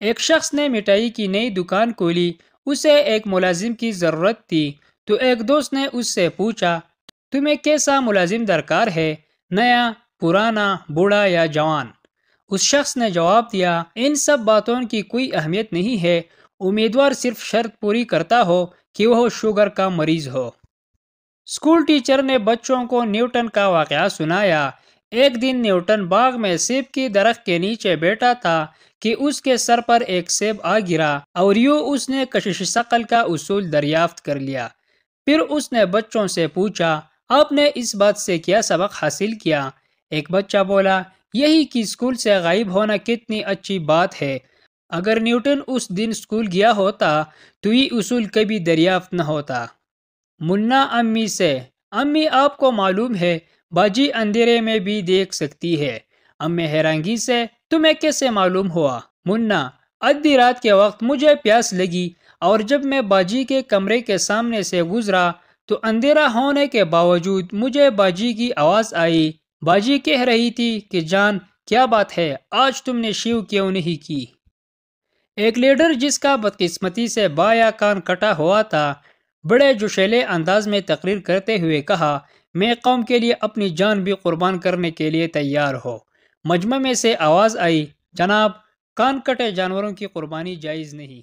ایک شخص نے مٹائی کی نئی دکان کھولی، اسے ایک ملازم کی ضرورت تھی، تو ایک دوست نے اس سے پوچھا، تمہیں کیسا ملازم درکار ہے، نیا، پرانا، بوڑھا یا جوان؟ اس شخص نے جواب دیا، ان سب باتوں کی کوئی اہمیت نہیں ہے، امیدوار صرف شرط پوری کرتا ہو کہ وہ شوگر کا مریض ہو۔ اسکول ٹیچر نے بچوں کو نیوٹن کا واقعہ سنایا۔ ایک دن نیوٹن باغ میں سیب کی درخت کے نیچے بیٹھا تھا کہ اس کے سر پر ایک سیب آ گرا، اور یوں اس نے کشش ثقل کا اصول دریافت کر لیا۔ پھر اس نے بچوں سے پوچھا، آپ نے اس بات سے کیا سبق حاصل کیا؟ ایک بچہ بولا، یہی کہ اسکول سے غائب ہونا کتنی اچھی بات ہے، اگر نیوٹن اس دن اسکول گیا ہوتا تو یہ اصول کبھی دریافت نہ ہوتا۔ منا امی سے، امی آپ کو معلوم ہے باجی اندھیرے میں بھی دیکھ سکتی ہے؟ امی حیرانگی سے، تمہیں کیسے معلوم ہوا؟ منا، آدھی رات کے وقت مجھے پیاس لگی، اور جب میں باجی کے کمرے کے سامنے سے گزرا تو اندھیرا ہونے کے باوجود مجھے باجی کی آواز آئی۔ باجی کہہ رہی تھی کہ جان، کیا بات ہے، آج تم نے شیو کیوں نہیں کی؟ ایک لیڈر جس کا بدقسمتی سے بایاں کان کٹا ہوا تھا، بڑے جوشیلے انداز میں تقریر کرتے ہوئے کہا، میں قوم کے لیے اپنی جان بھی قربان کرنے کے لیے تیار ہوں۔ مجمع میں سے آواز آئی، جناب، کان کٹے جانوروں کی قربانی جائز نہیں۔